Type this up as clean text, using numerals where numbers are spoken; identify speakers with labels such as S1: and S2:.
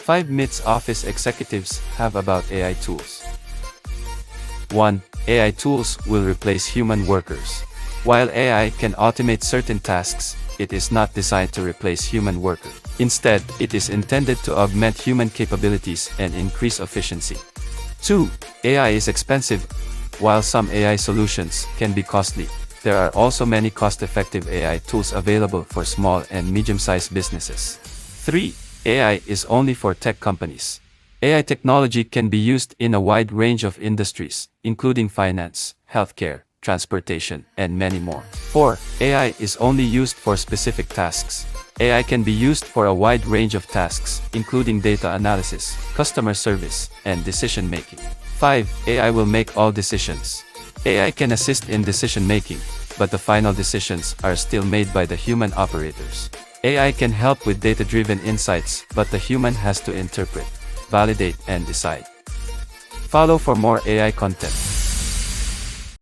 S1: 5 myths office executives have about AI tools. 1. AI tools will replace human workers. While AI can automate certain tasks, it is not designed to replace human workers. Instead, it is intended to augment human capabilities and increase efficiency. 2. AI is expensive. While some AI solutions can be costly, there are also many cost-effective AI tools available for small and medium-sized businesses. 3. AI is only for tech companies. AI technology can be used in a wide range of industries, including finance, healthcare, transportation, and many more. 4. AI is only used for specific tasks. AI can be used for a wide range of tasks, including data analysis, customer service, and decision-making. 5. AI will make all decisions. AI can assist in decision-making, but the final decisions are still made by the human operators. AI can help with data-driven insights, but the human has to interpret, validate, and decide. Follow for more AI content.